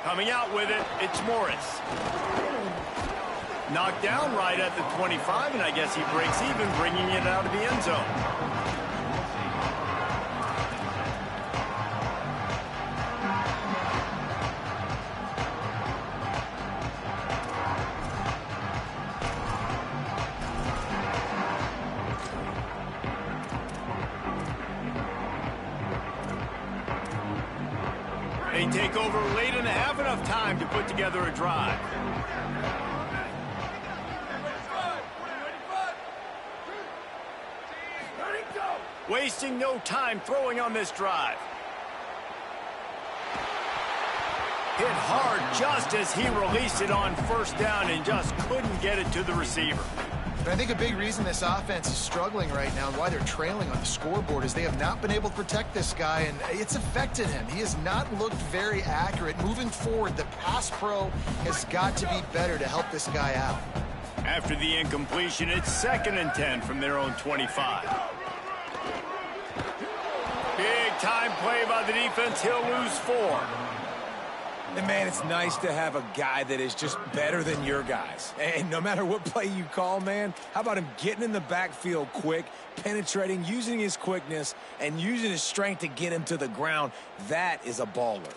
Coming out with it, it's Morris. Knocked down right at the 25, and I guess he breaks even, bringing it out of the end zone. They take over late and have enough time to put together a drive. Wasting no time throwing on this drive. Hit hard just as he released it on first down and just couldn't get it to the receiver. But I think a big reason this offense is struggling right now and why they're trailing on the scoreboard is they have not been able to protect this guy, and it's affected him. He has not looked very accurate. Moving forward, the pass pro has got to be better to help this guy out. After the incompletion, it's 2nd and 10 from their own 25. Big time play by the defense. He'll lose 4. And, man, it's nice to have a guy that is just better than your guys. And no matter what play you call, man, how about him getting in the backfield quick, penetrating, using his quickness, and using his strength to get him to the ground? That is a baller.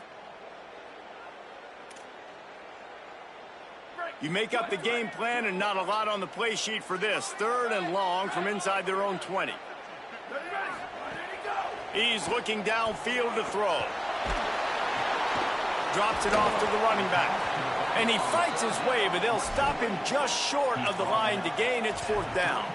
You make up the game plan and not a lot on the play sheet for this. 3rd and long from inside their own 20. He's looking downfield to throw. Drops it off to the running back. And he fights his way, but they'll stop him just short of the line to gain. It's 4th down.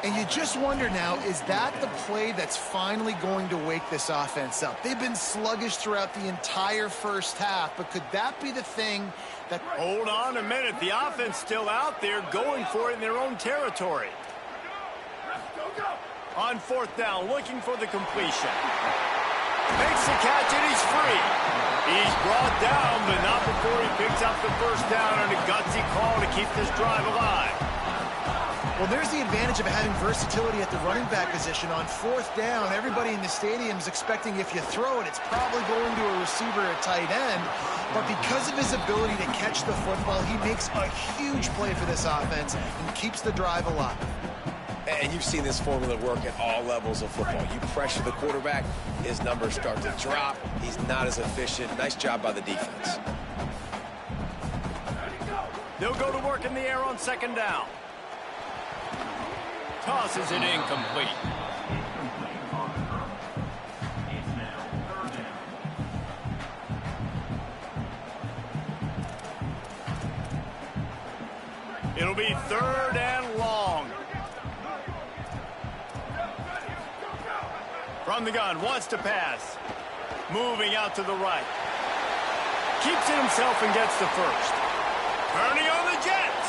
And you just wonder now, is that the play that's finally going to wake this offense up? They've been sluggish throughout the entire first half, but could that be the thing that... Hold on a minute. The offense still out there going for it in their own territory. On 4th down, looking for the completion. Makes the catch, and he's free. He's brought down, but not before he picks up the first down on a gutsy call to keep this drive alive. Well, there's the advantage of having versatility at the running back position. On 4th down, everybody in the stadium is expecting if you throw it, it's probably going to a receiver at tight end. But because of his ability to catch the football, he makes a huge play for this offense and keeps the drive alive. And you've seen this formula work at all levels of football. You pressure the quarterback, his numbers start to drop. He's not as efficient. Nice job by the defense. They'll go to work in the air on 2nd down. Tosses it incomplete. It'll be 3rd and long. From the gun, wants to pass. Moving out to the right. Keeps it himself and gets the first. Turning on the Jets.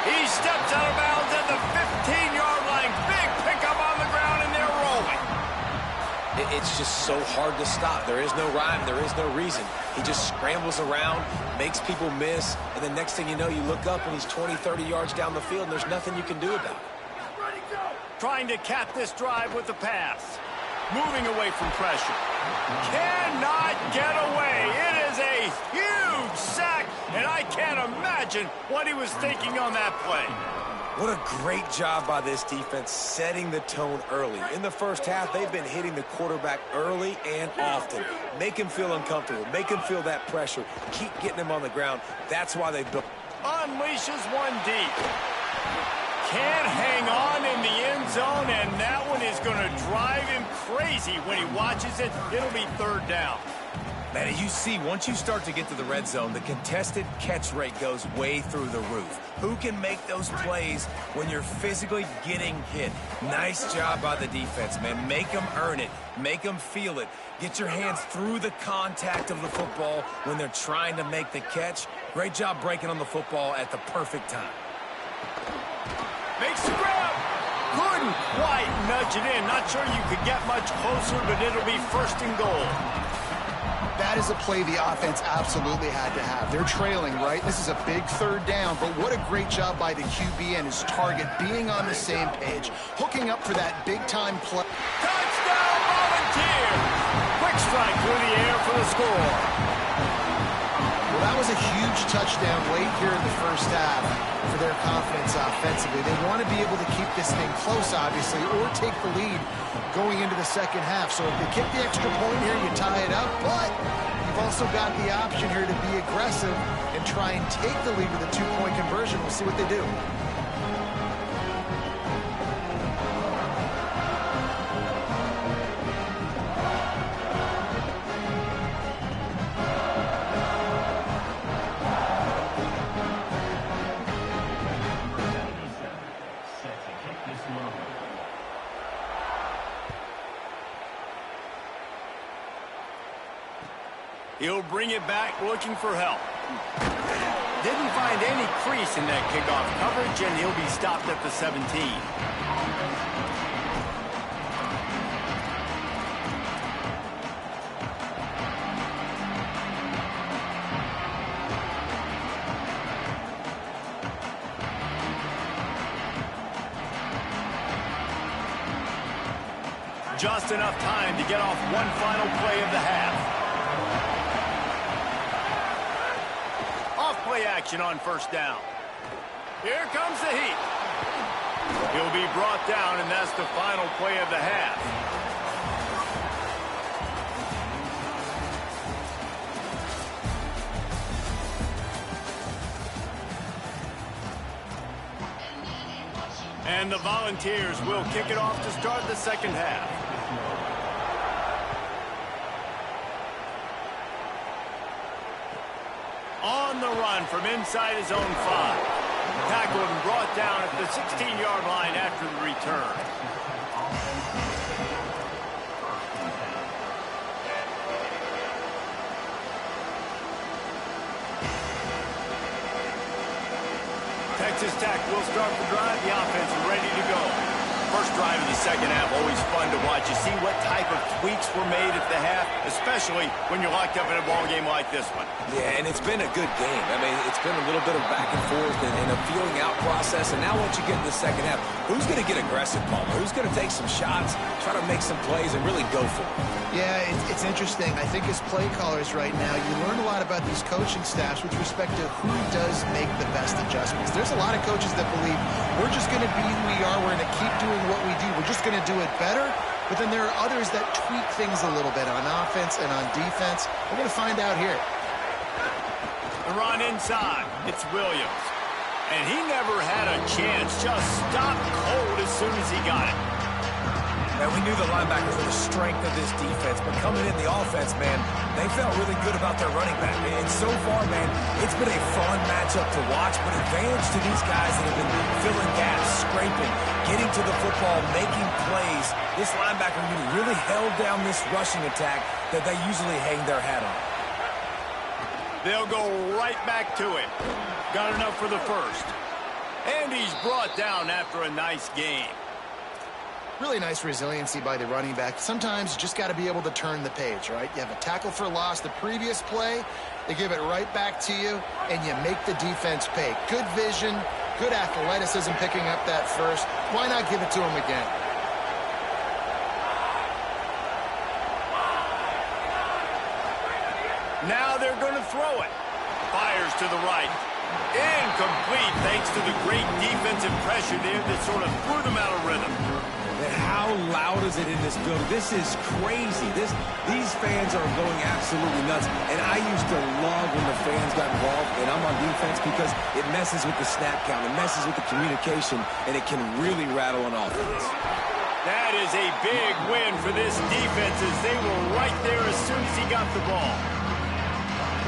He steps out of bounds at the 15-yard line. Big pickup on the ground, and they're rolling. It's just so hard to stop. There is no rhyme. There is no reason. He just scrambles around, makes people miss, and the next thing you know, you look up and he's 20, 30 yards down the field, and there's nothing you can do about it. Trying to cap this drive with the pass. Moving away from pressure. Cannot get away. It is a huge sack, and I can't imagine what he was thinking on that play. What a great job by this defense setting the tone early. In the first half, they've been hitting the quarterback early and often. Make him feel uncomfortable. Make him feel that pressure. Keep getting him on the ground. That's why they built. Unleashes one deep. Can't hang on in the end zone, and that one is going to drive him crazy when he watches it. It'll be 3rd down. Man, you see, once you start to get to the red zone, the contested catch rate goes way through the roof. Who can make those plays when you're physically getting hit? Nice job by the defense, man. Make them earn it. Make them feel it. Get your hands through the contact of the football when they're trying to make the catch. Great job breaking on the football at the perfect time. Makes the grab. Couldn't quite nudge it in. Not sure you could get much closer, but it'll be 1st and goal. That is a play the offense absolutely had to have. They're trailing, right? This is a big 3rd down, but what a great job by the QB and his target being on the same page, hooking up for that big-time play. Touchdown, Volunteers! Quick strike through the air for the score. Well, that was a huge touchdown late here in the first half for their confidence offensively. They want to be able to keep this thing close, obviously, or take the lead going into the second half. So if they kick the extra point here, you tie it up, but you've also got the option here to be aggressive and try and take the lead with a two-point conversion. We'll see what they do. He'll bring it back looking for help. Didn't find any crease in that kickoff coverage, and he'll be stopped at the 17. Just enough time to get off one final play of the half. Play action on first down. Here comes the heat. He'll be brought down, and that's the final play of the half. And the Volunteers will kick it off to start the second half. On the run from inside his own 5. Tackled and brought down at the 16-yard line after the return. Texas Tech will start the drive. The offense is ready to go. First drive of the second half, always fun to watch. You see what type of tweaks were made at the half, especially when you're locked up in a ball game like this one. Yeah, and it's been a good game. I mean, it's been a little bit of back and forth and a feeling out process. And now once you get in the second half, who's going to get aggressive, Palmer? Who's going to take some shots, try to make some plays, and really go for it? Yeah, it's interesting. I think as play callers right now, you learn a lot about these coaching staffs with respect to who does make the best adjustments. There's a lot of coaches that believe we're just going to be who we are. We're going to keep doing what we do. We're just going to do it better. But then there are others that tweak things a little bit on offense and on defense. We're going to find out here. The run inside. It's Williams. And he never had a chance. Just stopped cold as soon as he got it. And we knew the linebackers were the strength of this defense, but coming in the offense, man, they felt really good about their running back. And so far, man, it's been a fun matchup to watch, but advantage to these guys that have been filling gaps, scraping, getting to the football, making plays. This linebacker really held down this rushing attack that they usually hang their hat on. They'll go right back to him. Got enough for the first. And he's brought down after a nice game. Really nice resiliency by the running back. Sometimes you just got to be able to turn the page, right? You have a tackle for loss the previous play, they give it right back to you, and you make the defense pay. Good vision, good athleticism picking up that first. Why not give it to him again? Now they're going to throw it. Fires to the right. Incomplete thanks to the great defensive pressure there that sort of threw them out of rhythm. And how loud is it in this building? This is crazy. These fans are going absolutely nuts. And I used to love when the fans got involved, and I'm on defense because it messes with the snap count, it messes with the communication, and it can really rattle an offense. That is a big win for this defense as they were right there as soon as he got the ball.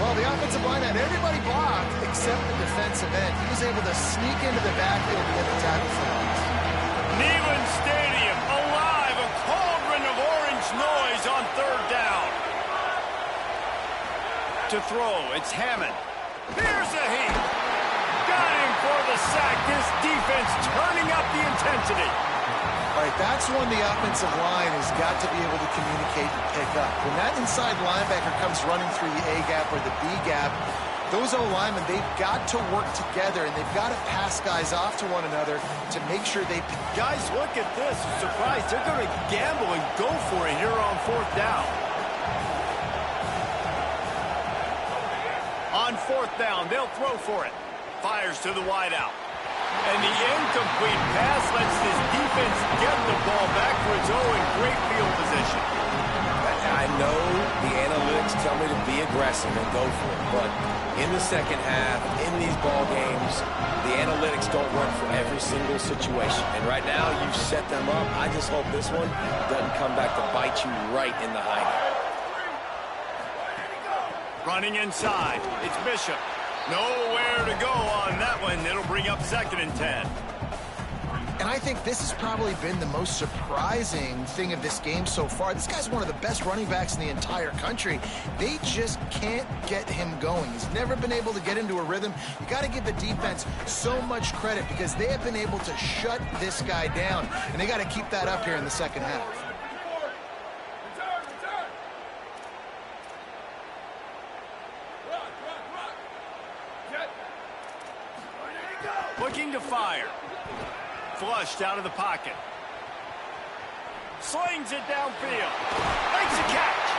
Well, the offensive line had everybody blocked except the defensive end. He was able to sneak into the backfield to get the tackle for loss. Neyland Stadium alive, a cauldron of orange noise on third down. To throw, it's Hammond. Here's a heat. Got him for the sack. This defense turning up the intensity. All right, that's when the offensive line has got to be able to communicate and pick up. When that inside linebacker comes running through the A gap or the B gap, those O-linemen, they've got to work together, and they've got to pass guys off to one another to make sure they... Guys, look at this. I'm surprised. They're going to gamble and go for it here on fourth down. On 4th down. They'll throw for it. Fires to the wideout. And the incomplete pass lets this defense get the ball back for its own great field position. I know the analytics tell me to be aggressive and go for it, but in the second half, in these ball games, the analytics don't work for every single situation. And right now, you've set them up. I just hope this one doesn't come back to bite you right in the hiney. Running inside, it's Bishop. Nowhere to go on that one. It'll bring up 2nd and 10. And I think this has probably been the most surprising thing of this game so far. This guy's one of the best running backs in the entire country. They just can't get him going. He's never been able to get into a rhythm. You got to give the defense so much credit because they have been able to shut this guy down. And they got to keep that up here in the second half. Looking to fire. Flushed out of the pocket. Slings it downfield. Makes a catch.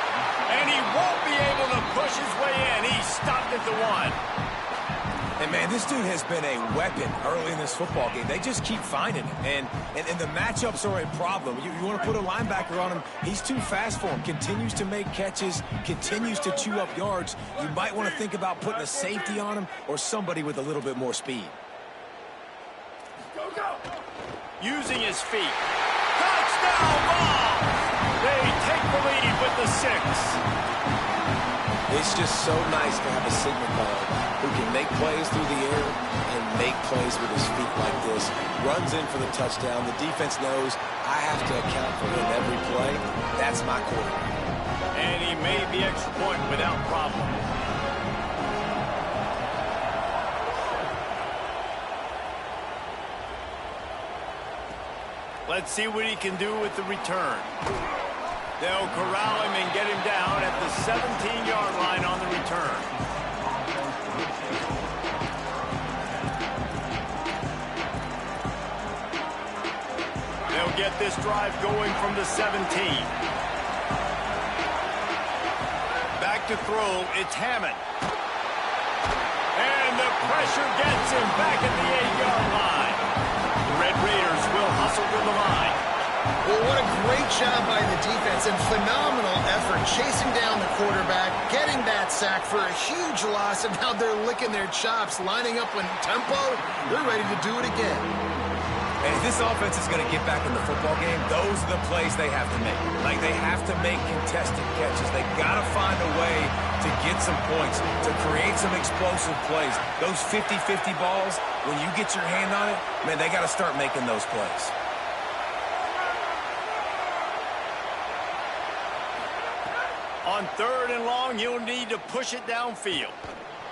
And he won't be able to push his way in. He's stopped at the 1. And, man, this dude has been a weapon early in this football game. They just keep finding him. And the matchups are a problem. You want to put a linebacker on him, he's too fast for him. Continues to make catches, continues to chew up yards. You might want to think about putting a safety on him or somebody with a little bit more speed. Using his feet. Touchdown ball! They take the lead with the 6. It's just so nice to have a signal guard who can make plays through the air and make plays with his feet like this. Runs in for the touchdown. The defense knows I have to account for him every play. That's my quarterback. And he made the extra point without problem. Let's see what he can do with the return. They'll corral him and get him down at the 17-yard line on the return. They'll get this drive going from the 17. Back to throw, it's Hammond. And the pressure gets him back at the 8-yard line. Red Raiders will hustle to the line. Well, what a great job by the defense and phenomenal effort chasing down the quarterback, getting that sack for a huge loss, and now they're licking their chops, lining up in tempo. They're ready to do it again. And if this offense is going to get back in the football game, those are the plays they have to make. Like, they have to make contested catches. They got to find a way to get some points, to create some explosive plays. Those 50-50 balls, when you get your hand on it, man, they got to start making those plays. On 3rd and long, he'll need to push it downfield.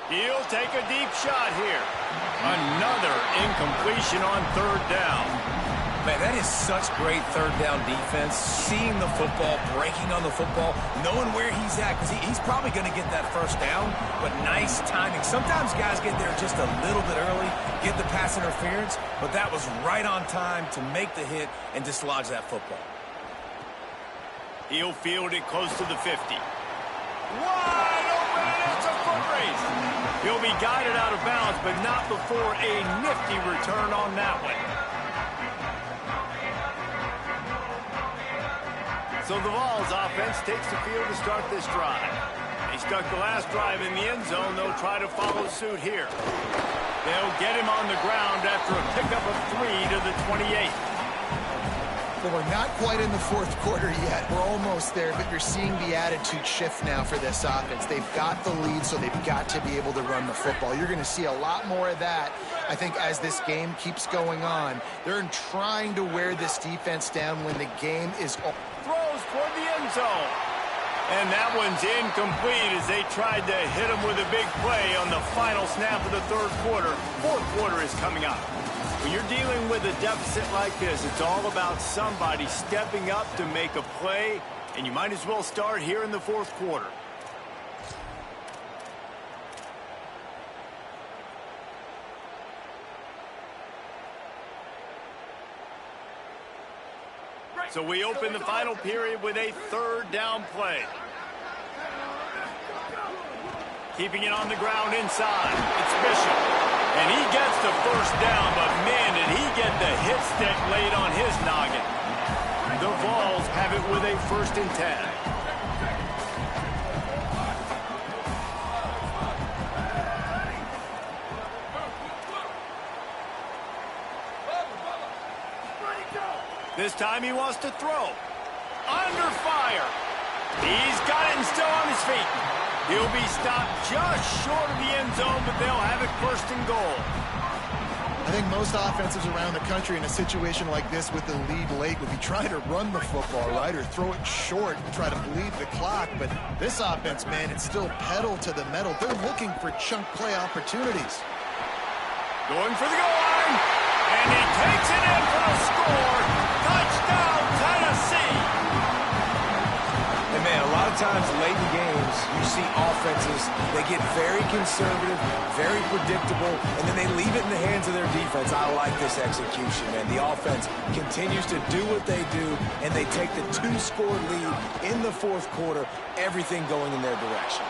He'll take a deep shot here. Another incompletion on 3rd down. Man, that is such great 3rd down defense. Seeing the football, breaking on the football, knowing where he's at, because he's probably going to get that 1st down, but nice timing. Sometimes guys get there just a little bit early, get the pass interference, but that was right on time to make the hit and dislodge that football. He'll field it close to the 50. Wide open, it's a foot race. He'll be guided out of bounds, but not before a nifty return on that one. So the Vols offense takes the field to start this drive. They stuck the last drive in the end zone. They'll try to follow suit here. They'll get him on the ground after a pickup of 3 to the 28. Well, we're not quite in the 4th quarter yet. We're almost there, but you're seeing the attitude shift now for this offense. They've got the lead, so they've got to be able to run the football. You're going to see a lot more of that, I think, as this game keeps going on. They're trying to wear this defense down when the game is over. Throws toward the end zone. And that one's incomplete as they tried to hit him with a big play on the final snap of the 3rd quarter. 4th quarter is coming up. When you're dealing with a deficit like this, it's all about somebody stepping up to make a play, and you might as well start here in the 4th quarter. So we open the final period with a 3rd down play. Keeping it on the ground inside. It's Bishop. And he gets the first down, but man, did he get the hit stick laid on his noggin. The Vols have it with a 1st and 10. This time he wants to throw. Under fire. He's got it and still on his feet. He'll be stopped just short of the end zone, but they'll have it 1st and goal. I think most offenses around the country in a situation like this with the lead late would be trying to run the football, right, or throw it short and try to bleed the clock. But this offense, man, it's still pedal to the metal. They're looking for chunk play opportunities. Going for the goal line, and he takes it in for the score. Touchdown, Tennessee. And man, a lot of times late in games, you see offenses, they get very conservative, very predictable, and then they leave it in the hands of their defense. I like this execution, man. The offense continues to do what they do, and they take the 2-score lead in the 4th quarter, everything going in their direction.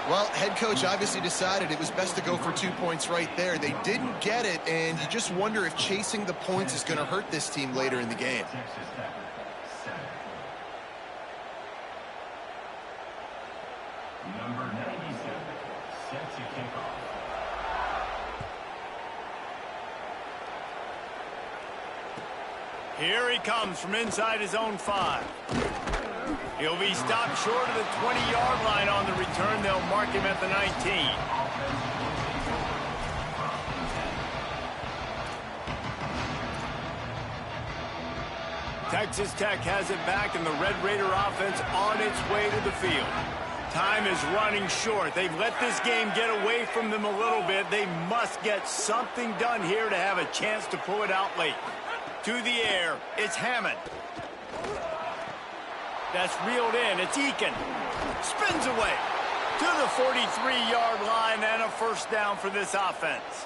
Well, head coach obviously decided it was best to go for 2 points right there. They didn't get it, and you just wonder if chasing the points is going to hurt this team later in the game. Number 97, set to kick off. Here he comes from inside his own 5. He'll be stopped short of the 20-yard line on the return. They'll mark him at the 19. Texas Tech has it back, and the Red Raider offense on its way to the field. Time is running short. They've let this game get away from them a little bit. They must get something done here to have a chance to pull it out late. To the air, it's Hammond. That's reeled in. It's Eakin. Spins away to the 43-yard line, and a 1st down for this offense.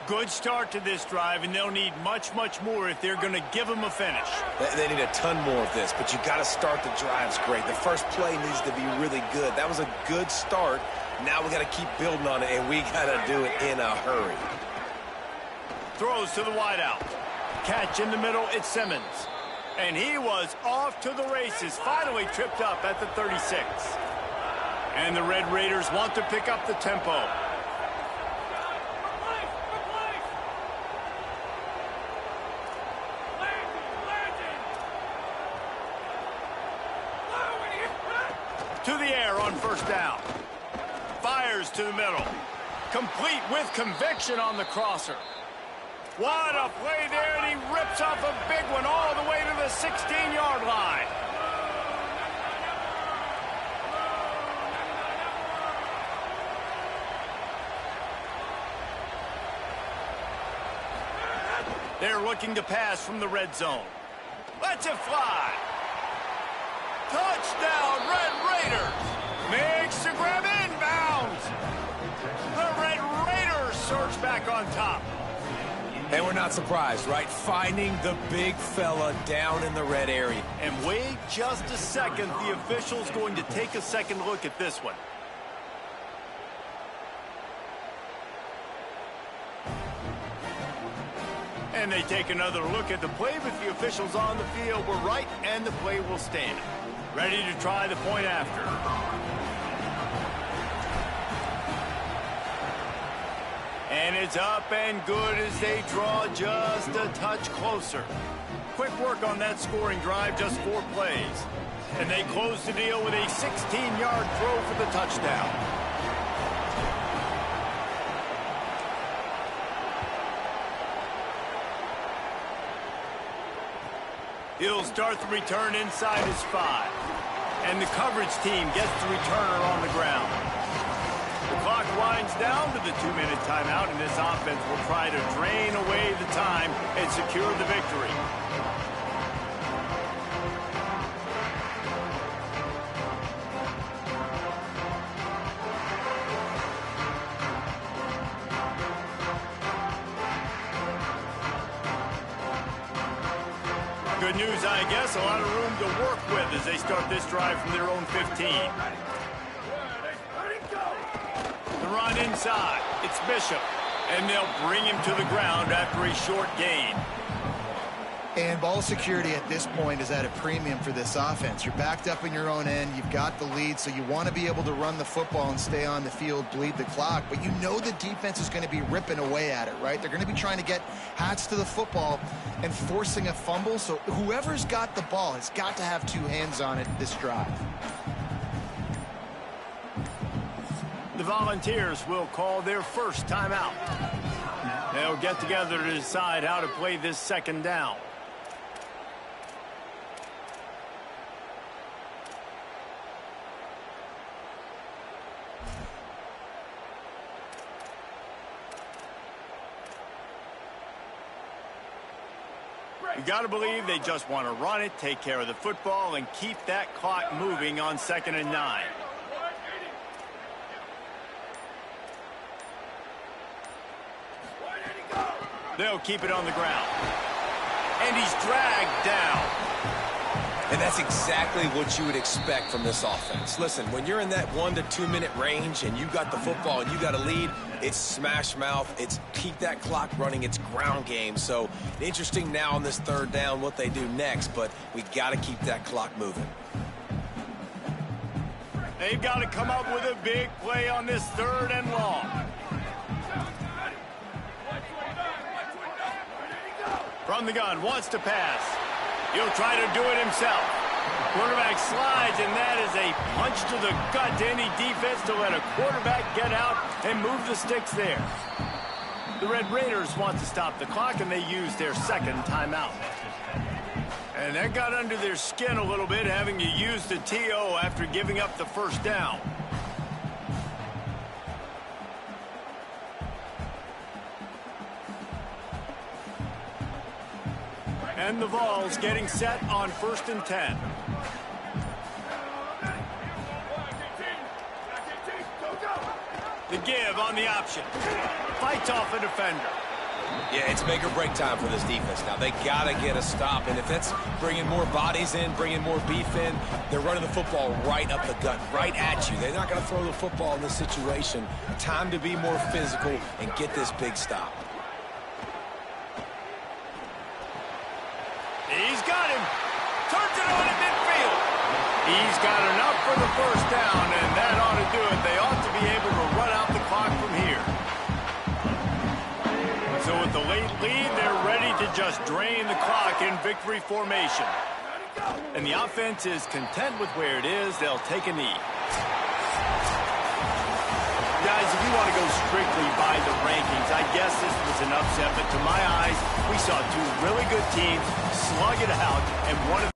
Good start to this drive, and they'll need much, much more if they're going to give them a finish. They need a ton more of this, but you got to start the drives great. The first play needs to be really good. That was a good start. Now we got to keep building on it, and we got to do it in a hurry. Throws to the wideout. Catch in the middle, it's Simmons. And he was off to the races, finally tripped up at the 36. And the Red Raiders want to pick up the tempo. To the air on 1st down. Fires to the middle. Complete with conviction on the crosser. What a play there, and he rips off a big one all the way to the 16-yard line. They're looking to pass from the red zone. Lets it fly. Touchdown, Red Raiders. Makes the grab inbounds. The Red Raiders surge back on top. And we're not surprised, right? Finding the big fella down in the red area. And wait just a second. The official's going to take a second look at this one. And they take another look at the play, but the officials on the field were right, and the play will stand. Ready to try the point after. And it's up and good as they draw just a touch closer. Quick work on that scoring drive, just 4 plays. And they close the deal with a 16-yard throw for the touchdown. He'll start the return inside his 5. And the coverage team gets the returner on the ground. The clock winds down to the 2-minute timeout, and this offense will try to drain away the time and secure the victory. Good news, I guess. A lot of room to work with as they start this drive from their own 15. The run inside. It's Bishop. And they'll bring him to the ground after a short gain. And ball security at this point is at a premium for this offense. You're backed up in your own end. You've got the lead, so you want to be able to run the football and stay on the field, bleed the clock. But you know the defense is going to be ripping away at it, right? They're going to be trying to get hats to the football and forcing a fumble. So whoever's got the ball has got to have two hands on it this drive. The Volunteers will call their first timeout. They'll get together to decide how to play this second down. You got to believe they just want to run it, take care of the football, and keep that clock moving on 2nd and 9. They'll keep it on the ground. And he's dragged down. And that's exactly what you would expect from this offense. Listen, when you're in that 1 to 2 minute range and you got the football and you got a lead, it's smash mouth, it's keep that clock running, it's ground game. So interesting now on this 3rd down what they do next, but we got to keep that clock moving. They've got to come up with a big play on this 3rd and long. From the gun, wants to pass. He'll try to do it himself. Quarterback slides, and that is a punch to the gut to any defense to let a quarterback get out and move the sticks there. The Red Raiders want to stop the clock, and they use their 2nd timeout. And that got under their skin a little bit, having to use the TO after giving up the 1st down. And the Vols getting set on 1st and 10. The give on the option. Fights off a defender. Yeah, it's make or break time for this defense. Now, they got to get a stop. And if that's bringing more bodies in, bringing more beef in, they're running the football right up the gut, right at you. They're not going to throw the football in this situation. Time to be more physical and get this big stop. He's got him. Turns it on at midfield. He's got enough for the 1st down, and that ought to do it. They ought to be able to run out the clock from here. So with the late lead, they're ready to just drain the clock in victory formation. And the offense is content with where it is. They'll take a knee. Guys, if you want to go strictly by the rankings, I guess this was an upset, but to my eyes, we saw 2 really good teams slug it out, and one of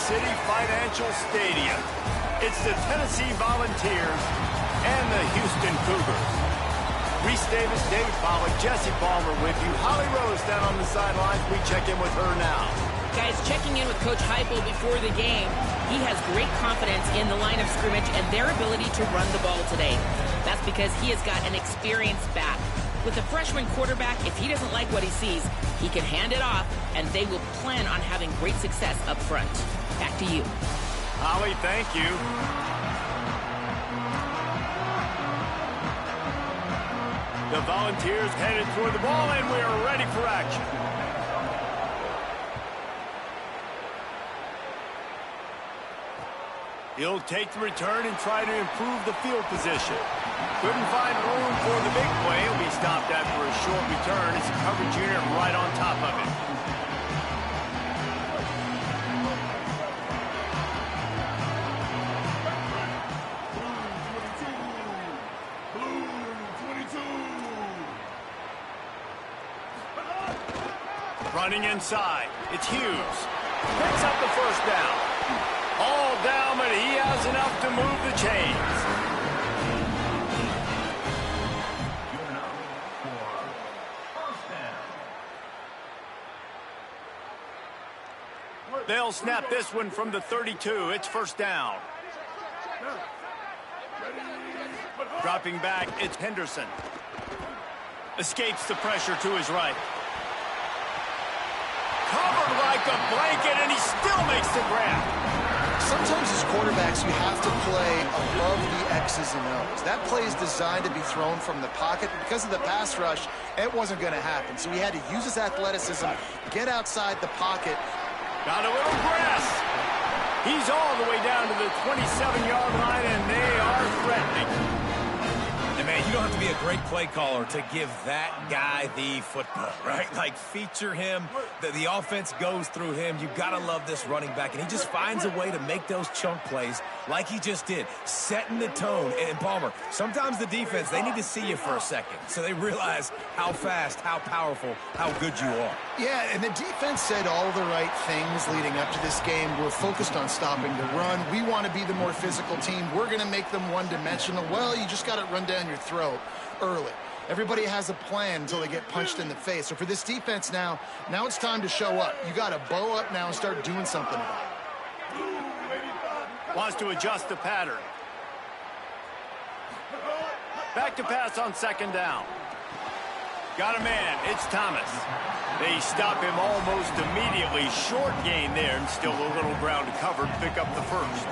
City Financial Stadium. It's the Tennessee Volunteers and the Houston Cougars. Reese Davis, David Pollack, Jesse Palmer with you. Holly Rose down on the sidelines. We check in with her now. Guys, checking in with Coach Heupel before the game. He has great confidence in the line of scrimmage and their ability to run the ball today. That's because he has got an experienced back. With a freshman quarterback, if he doesn't like what he sees, he can hand it off, and they will plan on having great success up front. Back to you. Holly, thank you. The Volunteers headed toward the ball, and we are ready for action. He'll take the return and try to improve the field position. Couldn't find room for the big play. He'll be stopped after a short return. It's a coverage unit right on top of it. Running inside, it's Hughes. Picks up the first down. All down, but he has enough to move the chains. They'll snap this one from the 32. It's first down. Dropping back, it's Henderson. Escapes the pressure to his right. Covered like a blanket, and he still makes the grab. Sometimes as quarterbacks, you have to play above the X's and O's. That play is designed to be thrown from the pocket. Because of the pass rush, it wasn't going to happen. So he had to use his athleticism, get outside the pocket. Got a little press. He's all the way down to the 27-yard line, and they are threatening. And man, you don't have to be a great play caller to give that guy the football, right? Like, feature him. The offense goes through him. You got to love this running back. And he just finds a way to make those chunk plays like he just did, setting the tone. And Palmer, sometimes the defense, they need to see you for a second so they realize how fast, how powerful, how good you are. Yeah, and the defense said all the right things leading up to this game. We're focused on stopping the run. We want to be the more physical team. We're going to make them one-dimensional. Well, you just got to run down your throat early. Everybody has a plan until they get punched in the face. So for this defense now it's time to show up. You got to bow up now and start doing something about it. Wants to adjust the pattern. Back to pass on second down. Got a man. It's Thomas. They stop him almost immediately. Short gain there, and still a little ground to cover to pick up the first.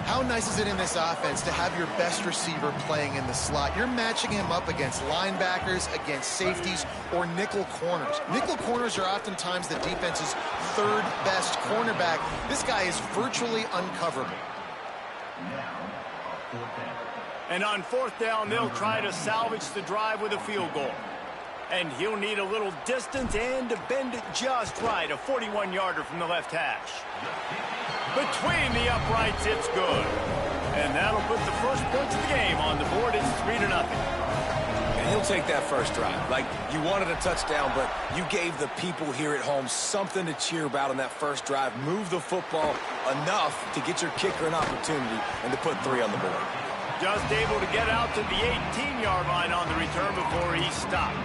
How nice is it in this offense to have your best receiver playing in the slot? You're matching him up against linebackers, against safeties, or nickel corners. Nickel corners are oftentimes the defense's third best cornerback. This guy is virtually uncoverable. And on fourth down, they'll try to salvage the drive with a field goal. And he'll need a little distance and to bend it just right. A 41-yarder from the left hash. Between the uprights, it's good. And that'll put the first points of the game on the board. It's 3-0. And he'll take that first drive. Like, you wanted a touchdown, but you gave the people here at home something to cheer about on that first drive. Move the football enough to get your kicker an opportunity and to put 3 on the board. Just able to get out to the 18-yard line on the return before he stopped.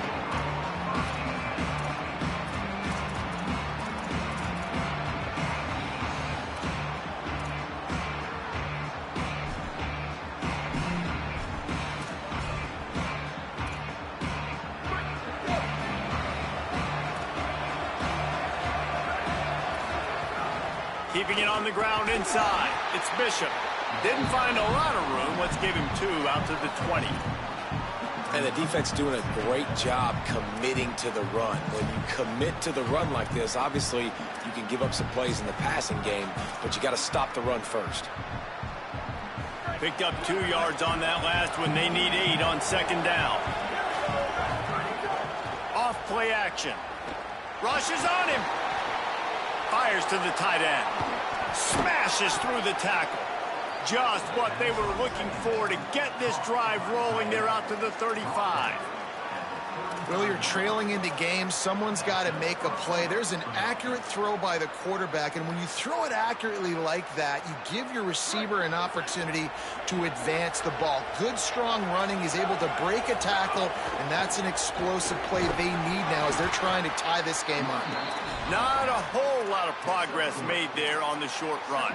Keeping it on the ground inside. It's Bishop. Didn't find a lot of room. Let's give him 2 out to the 20. And the defense doing a great job committing to the run. When you commit to the run like this, obviously you can give up some plays in the passing game, but you got to stop the run first. Picked up 2 yards on that last one. They need 8 on second down. Off play action. Rushes on him. Fires to the tight end. Smashes through the tackle. Just what they were looking for to get this drive rolling. They're out to the 35. Well, you're trailing into games. Someone's got to make a play. There's an accurate throw by the quarterback, and when you throw it accurately like that, you give your receiver an opportunity to advance the ball. Good, strong running. He's able to break a tackle, and that's an explosive play they need now as they're trying to tie this game up. Not a whole lot of progress made there on the short run.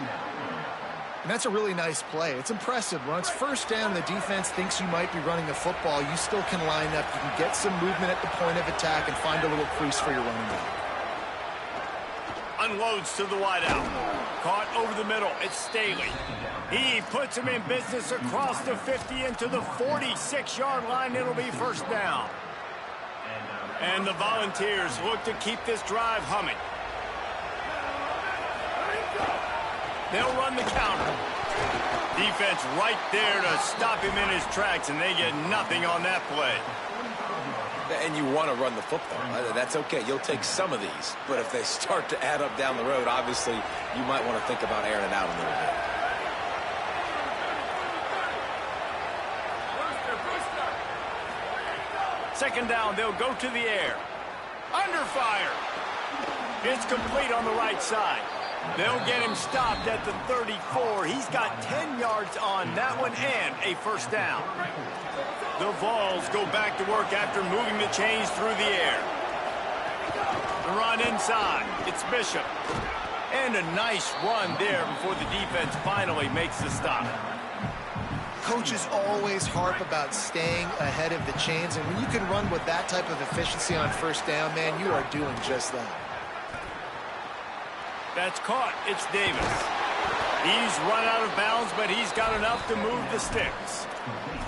And that's a really nice play. It's impressive. When it's first down, the defense thinks you might be running the football. You still can line up. You can get some movement at the point of attack and find a little crease for your running back. Unloads to the wideout. Caught over the middle. It's Staley. He puts him in business across the 50 into the 46-yard line. It'll be first down. And the Volunteers look to keep this drive humming. They'll run the counter. Defense right there to stop him in his tracks, and they get nothing on that play. And you want to run the football. That's okay. You'll take some of these. But if they start to add up down the road, obviously, you might want to think about airing it out a little bit. Second down, they'll go to the air. Under fire. It's complete on the right side. They'll get him stopped at the 34. He's got 10 yards on that one and a first down. The Vols go back to work after moving the chains through the air. The run inside. It's Bishop. And a nice run there before the defense finally makes the stop. Coaches always harp about staying ahead of the chains, and when you can run with that type of efficiency on first down, man, you are doing just that. That's caught. It's Davis. He's run out of bounds, but he's got enough to move the sticks.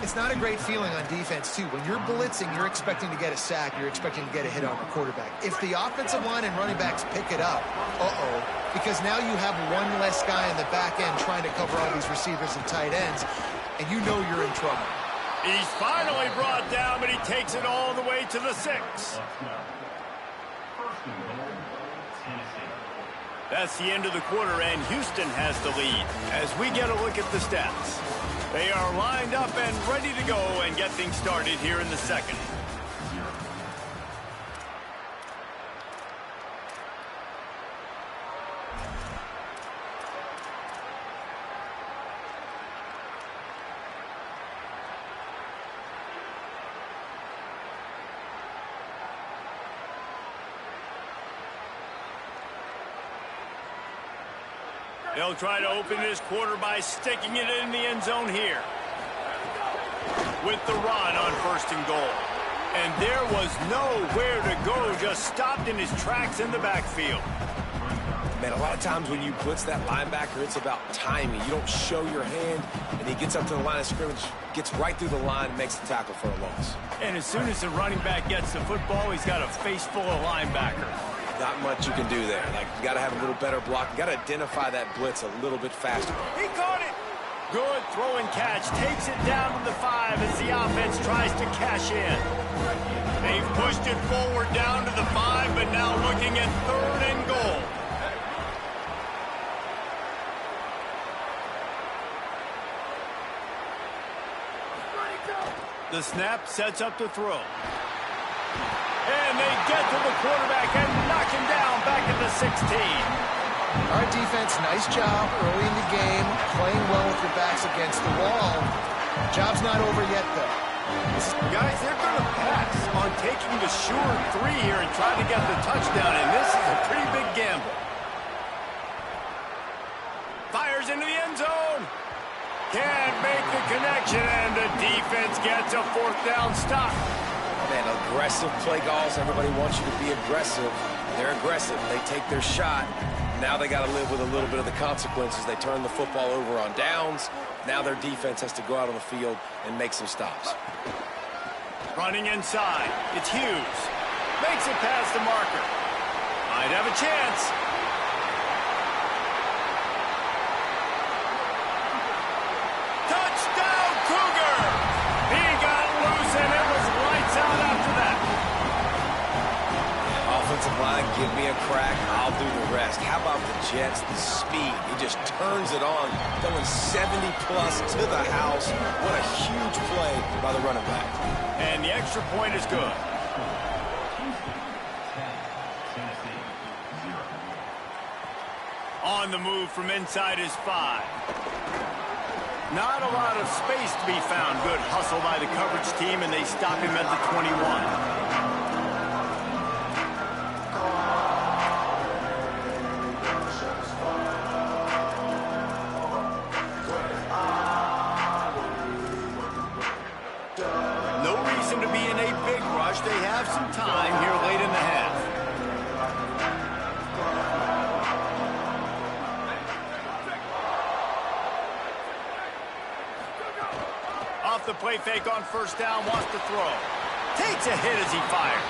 It's not a great feeling on defense, too. When you're blitzing, you're expecting to get a sack. You're expecting to get a hit on the quarterback. If the offensive line and running backs pick it up, because now you have one less guy in the back end trying to cover all these receivers and tight ends, and you know you're in trouble. He's finally brought down, but he takes it all the way to the 6. That's the end of the quarter, and Houston has the lead. As we get a look at the stats, they are lined up and ready to go and get things started here in the second. They'll try to open this quarter by sticking it in the end zone here. With the run on first and goal. And there was nowhere to go, just stopped in his tracks in the backfield. Man, a lot of times when you blitz that linebacker, it's about timing. You don't show your hand, and he gets up to the line of scrimmage, gets right through the line, and makes the tackle for a loss. And as soon as the running back gets the football, he's got a face full of linebacker. Not much you can do there. Like, you got to have a little better block. You got to identify that blitz a little bit faster. He caught it. Good throw and catch. Takes it down to the 5 as the offense tries to cash in. They've pushed it forward down to the 5, but now looking at 3rd and goal. The snap sets up the throw. And they get to the quarterback and knock him down back at the 16. All right, defense, nice job early in the game, playing well with your backs against the wall. Job's not over yet, though. Guys, they're going to pass on taking the sure 3 here and try to get the touchdown, and this is a pretty big gamble. Fires into the end zone. Can't make the connection, and the defense gets a 4th down stop. Man, aggressive play calls. Everybody wants you to be aggressive. They're aggressive. They take their shot. Now they got to live with a little bit of the consequences. They turn the football over on downs. Now their defense has to go out on the field and make some stops. Running inside. It's Hughes. Makes it past the marker. Might have a chance. Touchdown, Cougar! He got loose, and it was lights out after that. Offensive line, give me a crack, I'll do the rest. How about the Jets, the speed? He just turns it on, going 70-plus to the house. What a huge play by the running back. And the extra point is good. On the move from inside his 5. Not a lot of space to be found. Good hustle by the coverage team, and they stop him at the 21. They have some time here late in the half. Off the play fake on first down, wants to throw. Takes a hit as he fires.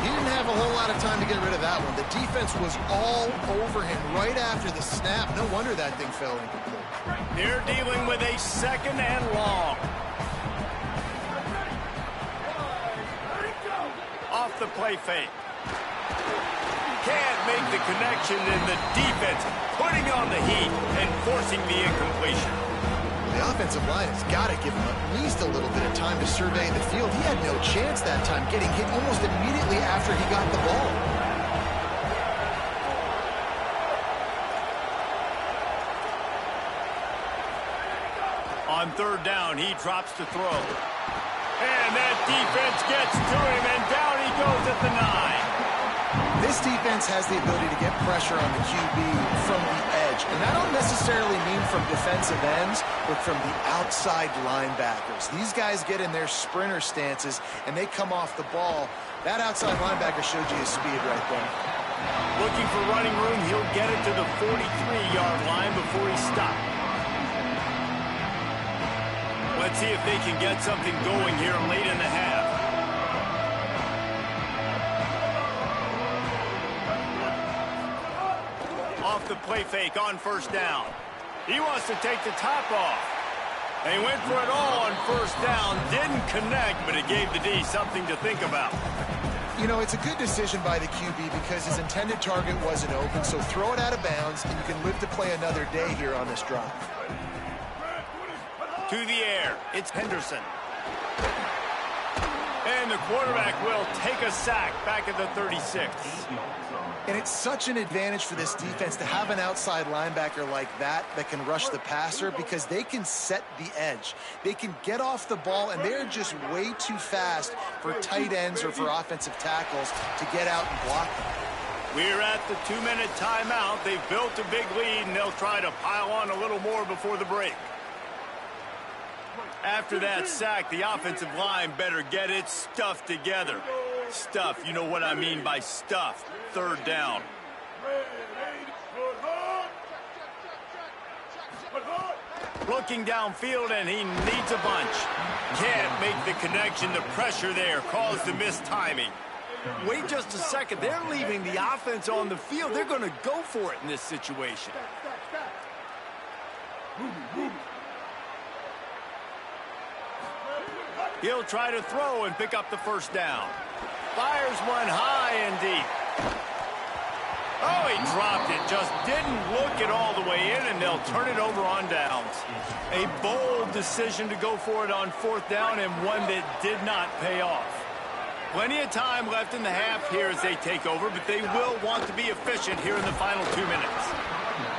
He didn't have a whole lot of time to get rid of that one. The defense was all over him right after the snap. No wonder that thing fell incomplete. They're dealing with a 2nd and long. Off the play fake. Can't make the connection, and the defense putting on the heat and forcing the incompletion. The offensive line has got to give him at least a little bit of time to survey the field. He had no chance that time, getting hit almost immediately after he got the ball. On 3rd down, he drops to throw. And that defense gets to him, and down he goes at the 9. This defense has the ability to get pressure on the QB from the edge. And that don't necessarily mean from defensive ends, but from the outside linebackers. These guys get in their sprinter stances, and they come off the ball. That outside linebacker showed you his speed right there. Looking for running room, he'll get it to the 43-yard line before he stops. Let's see if they can get something going here late in the half. Off the play fake on first down. He wants to take the top off. They went for it all on first down. Didn't connect, but it gave the D something to think about. You know, it's a good decision by the QB because his intended target wasn't open, so throw it out of bounds, and you can live to play another day here on this drive. To the air, it's Henderson. And the quarterback will take a sack back at the 36. And it's such an advantage for this defense to have an outside linebacker like that can rush the passer because they can set the edge. They can get off the ball, and they're just way too fast for tight ends or for offensive tackles to get out and block them. We're at the 2-minute timeout. They've built a big lead, and they'll try to pile on a little more before the break. After that sack, the offensive line better get its stuff together. Stuff, you know what I mean by stuff. 3rd down. Looking downfield, and he needs a bunch. Can't make the connection. The pressure there caused the missed timing. Wait just a second. They're leaving the offense on the field. They're going to go for it in this situation. He'll try to throw and pick up the first down. Fires one high and deep. Oh, he dropped it. Just didn't look it all the way in, and they'll turn it over on downs. A bold decision to go for it on 4th down, and one that did not pay off. Plenty of time left in the half here as they take over, but they will want to be efficient here in the final 2 minutes.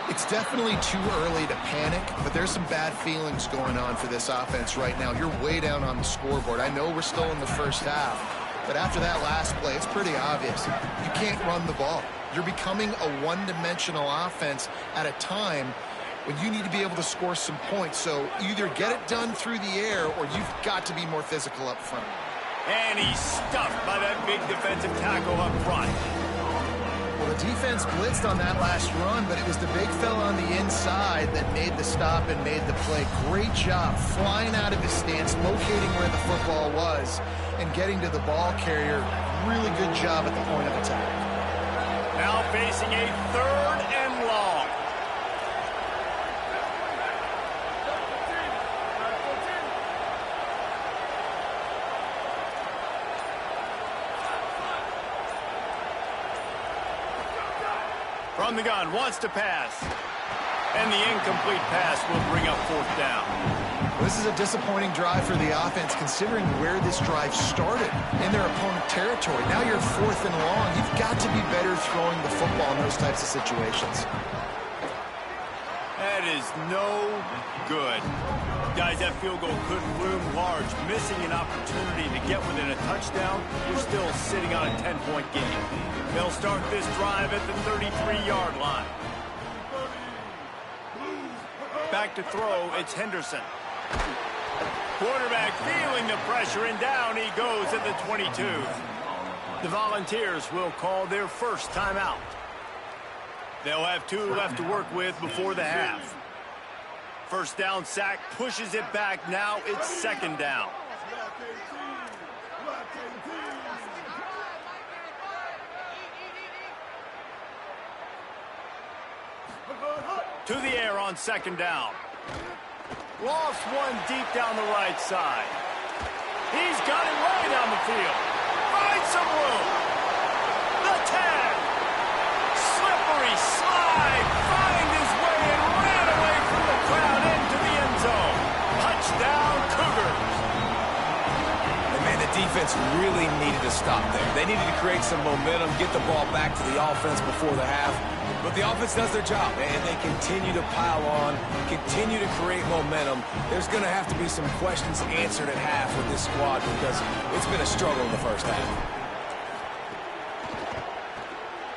It's definitely too early to panic, but there's some bad feelings going on for this offense right now. You're way down on the scoreboard. I know we're still in the first half, but after that last play, it's pretty obvious. You can't run the ball. You're becoming a one-dimensional offense at a time when you need to be able to score some points. So either get it done through the air or you've got to be more physical up front. And he's stuffed by that big defensive tackle up front. Well, the defense blitzed on that last run, but it was the big fella on the inside that made the stop and made the play. Great job flying out of his stance, locating where the football was, and getting to the ball carrier. Really good job at the point of attack. Now facing a 3rd and long. From the gun, wants to pass. And the incomplete pass will bring up 4th down. This is a disappointing drive for the offense, considering where this drive started, in their opponent territory. Now you're 4th and long. You've got to be better throwing the football in those types of situations. That is no good. Guys, that field goal could loom large. Missing an opportunity to get within a touchdown, you're still sitting on a 10-point game. They'll start this drive at the 33-yard line. Back to throw, it's Henderson. Quarterback feeling the pressure, and down he goes at the 22. The Volunteers will call their first timeout. They'll have 2 left to work with before the half. First down sack, pushes it back. Now it's 2nd down. To the air on 2nd down. Lost one deep down the right side. He's got it way down the field. Finds some room. The 10. Slippery slide. Find his way and ran away from the crowd into the end zone. Touchdown, Cougars. And man, the defense really needed to stop there. They needed to create some momentum, get the ball back to the offense before the half. But the offense does their job, and they continue to pile on, continue to create momentum. There's going to have to be some questions answered at half with this squad because it's been a struggle in the first half.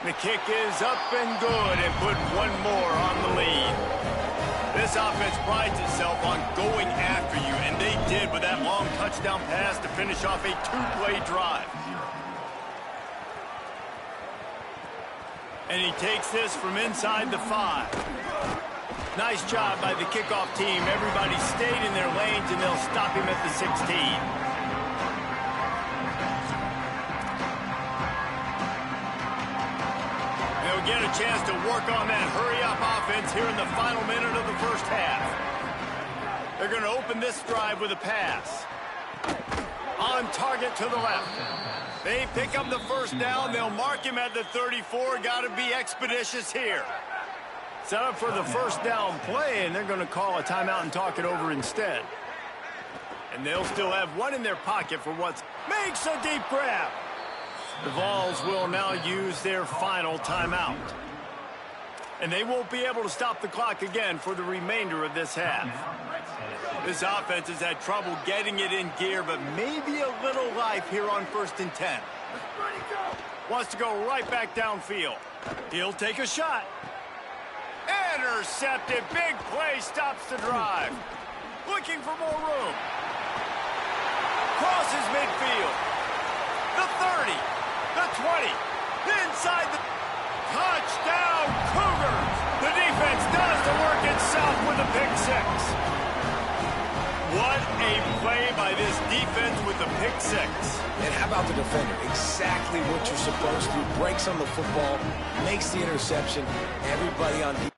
The kick is up and good and put one more on the lead. This offense prides itself on going after you, and they did with that long touchdown pass to finish off a 2-play drive. And he takes this from inside the 5. Nice job by the kickoff team. Everybody stayed in their lanes, and they'll stop him at the 16. They'll get a chance to work on that hurry-up offense here in the final minute of the first half. They're going to open this drive with a pass. On target to the left. They pick up the first down. They'll mark him at the 34. Got to be expeditious here. Set up for the first down play, and they're going to call a timeout and talk it over instead. And they'll still have one in their pocket for what makes a deep grab. The Vols will now use their final timeout. And they won't be able to stop the clock again for the remainder of this half. This offense has had trouble getting it in gear, but maybe a little life here on 1st and 10. Wants to go right back downfield. He'll take a shot. Intercepted. Big play stops the drive. Looking for more room. Crosses midfield. The 30. The 20. Inside the... Touchdown, Cougars! The defense does the work itself with a pick 6. What a play by this defense with the pick 6. And how about the defender? Exactly what you're supposed to. Breaks on the football, makes the interception. Everybody on defense.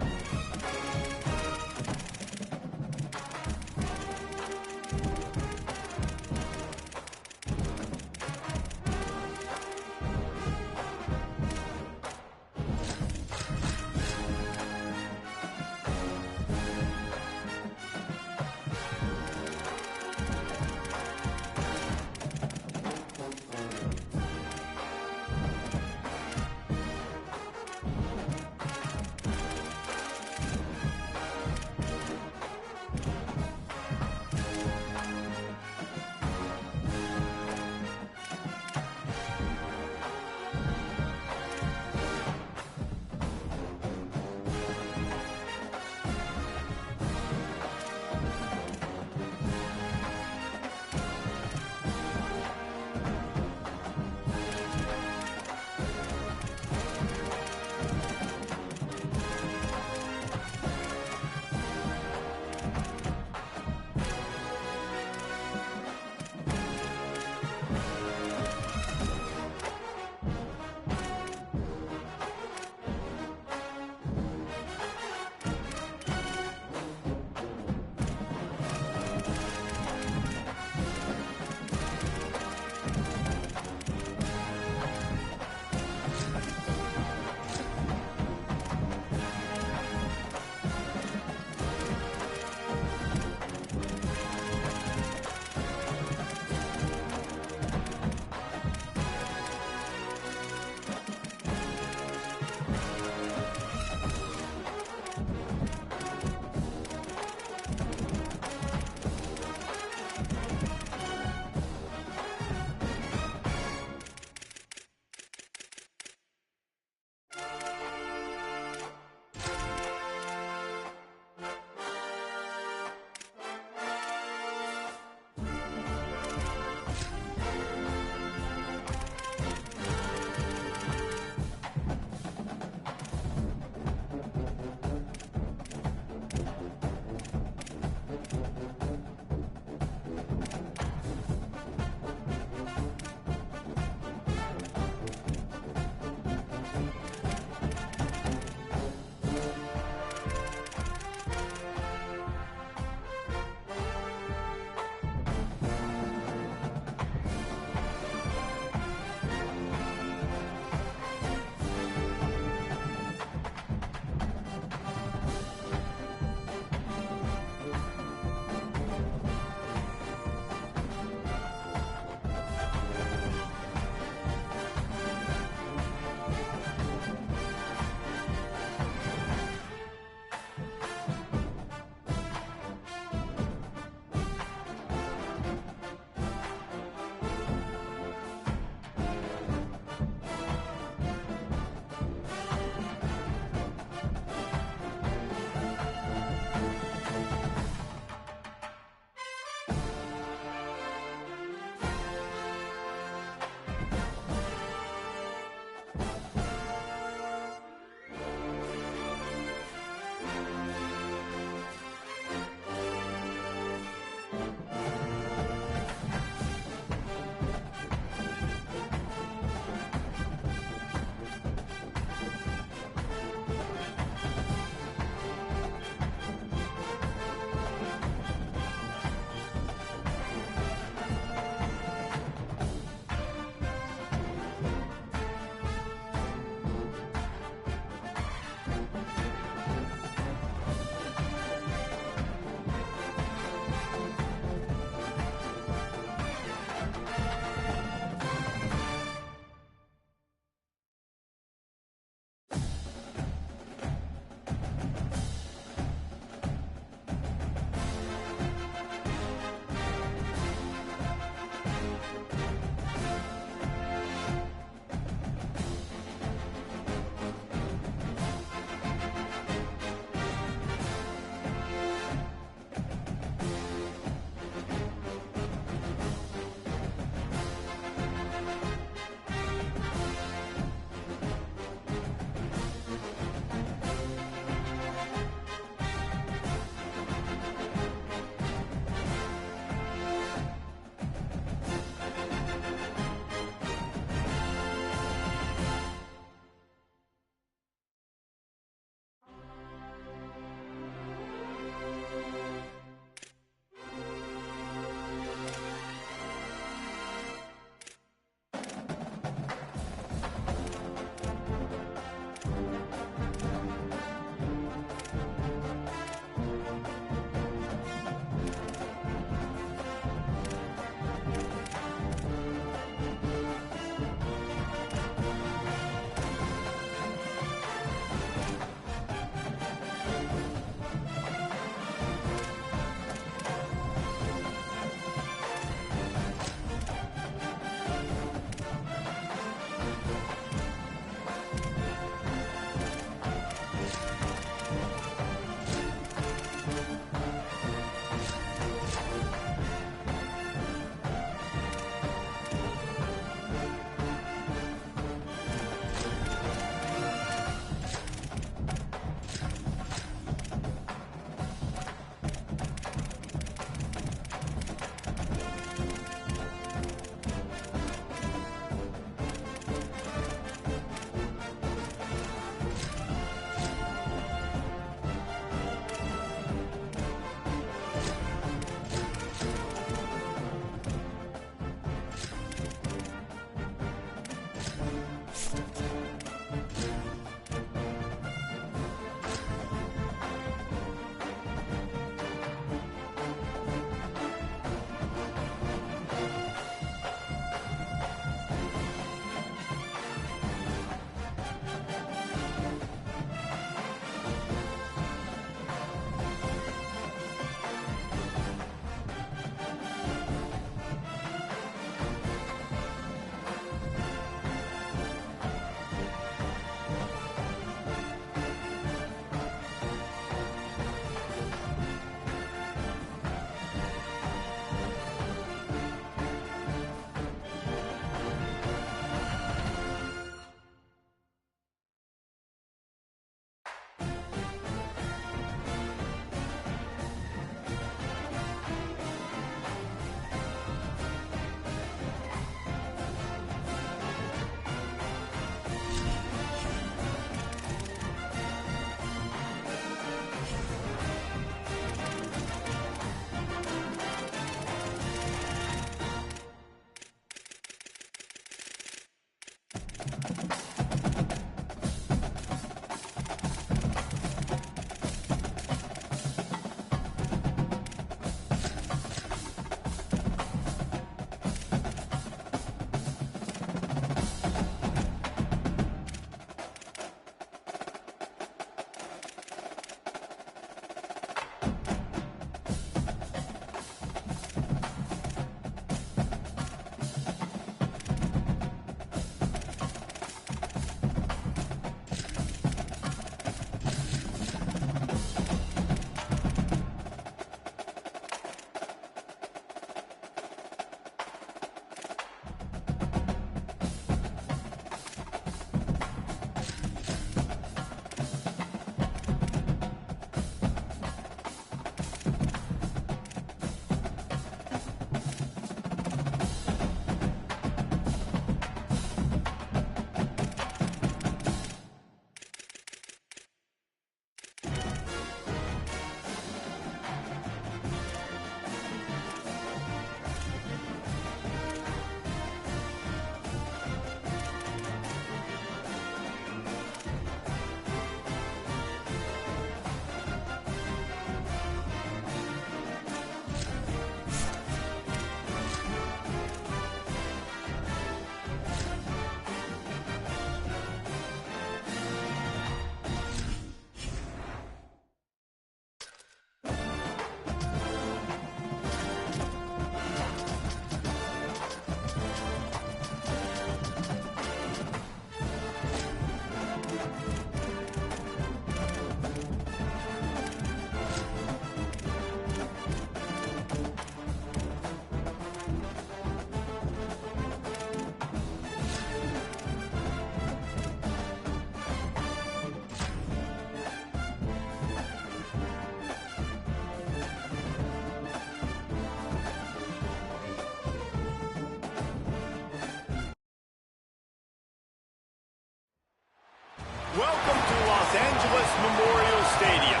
Welcome to Los Angeles Memorial Stadium.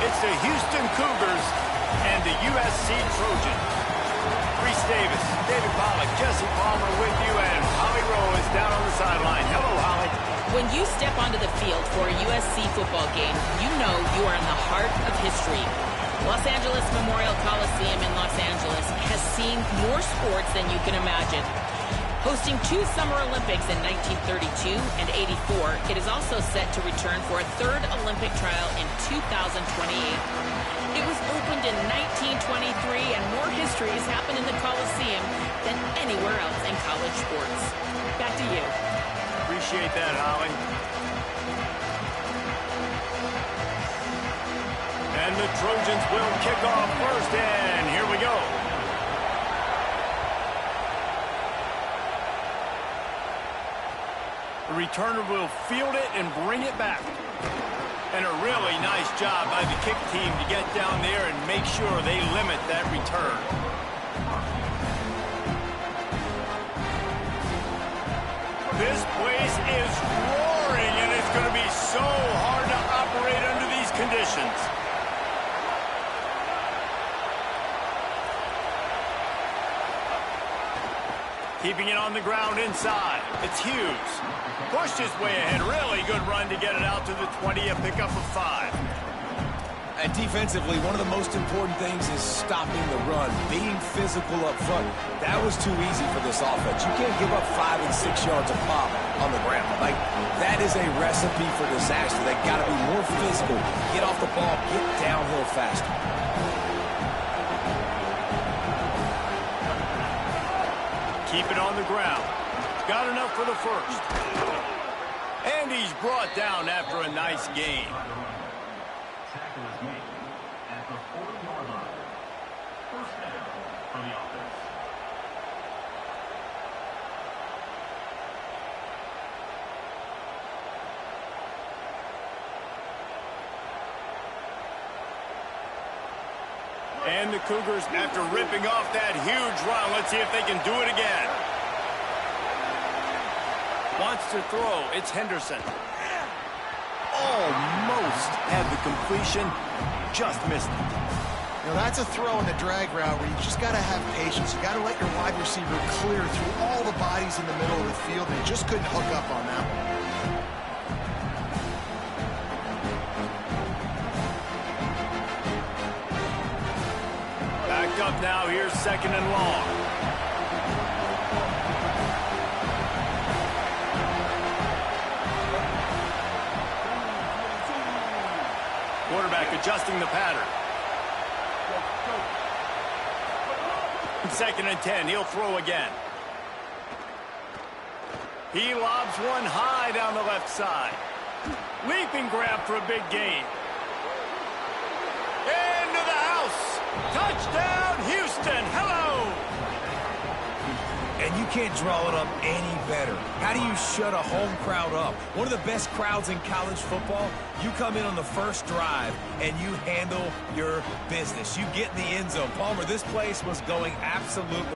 It's the Houston Cougars and the USC Trojans. Reese Davis, David Pollack, Jesse Palmer with you, and Holly Rowe is down on the sideline. Hello, Holly. When you step onto the field for a USC football game, you know you are in the heart of history. Los Angeles Memorial Coliseum in Los Angeles has seen more sports than you can imagine. Hosting 2 Summer Olympics in 1932 and 84, it is also set to return for a 3rd Olympic trial in 2028. It was opened in 1923, and more history has happened in the Coliseum than anywhere else in college sports. Back to you. Appreciate that, Holly. And the Trojans will kick off first, and here we go. The returner will field it and bring it back. And a really nice job by the kick team to get down there and make sure they limit that return. This place is roaring, and it's going to be so hard to operate under these conditions. Keeping it on the ground inside. It's Hughes. Pushed his way ahead. Really good run to get it out to the 20, a pickup of 5. And defensively, one of the most important things is stopping the run, being physical up front. That was too easy for this offense. You can't give up 5 and 6 yards a pop on the ground. Like, that is a recipe for disaster. They got to be more physical, get off the ball, get downhill faster. Keep it on the ground. Got enough for the first. And he's brought down after a nice gain. Tackle is made at the 40-yard line. First down for the offense. And the Cougars, after ripping off that huge run, let's see if they can do it again. Wants to throw. It's Henderson. Almost had the completion. Just missed it. You know, that's a throw in the drag route where you just got to have patience. You got to let your wide receiver clear through all the bodies in the middle of the field, and he just couldn't hook up on that one. Backed up now. Here's 2nd and long. Quarterback adjusting the pattern. 2nd and 10. He'll throw again. He lobs one high down the left side. Leaping grab for a big gain. Into the house. Touchdown, Houston. Hello. And you can't draw it up any better. How do you shut a home crowd up? One of the best crowds in college football. You come in on the first drive and you handle your business. You get in the end zone. Palmer, this place was going absolutely...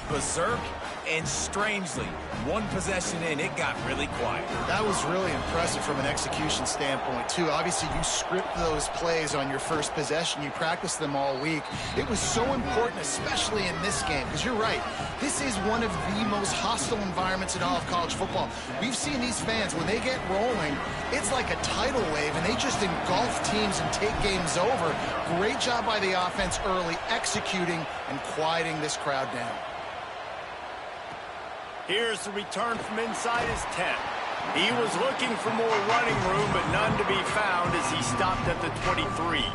berserk, and strangely, one possession in, it got really quiet. That was really impressive from an execution standpoint, too. Obviously, you script those plays on your first possession. You practice them all week. It was so important, especially in this game, because you're right. This is one of the most hostile environments in all of college football. We've seen these fans, when they get rolling, it's like a tidal wave, and they just engulf teams and take games over. Great job by the offense early, executing and quieting this crowd down. Here's the return from inside his 10. He was looking for more running room, but none to be found as he stopped at the 23.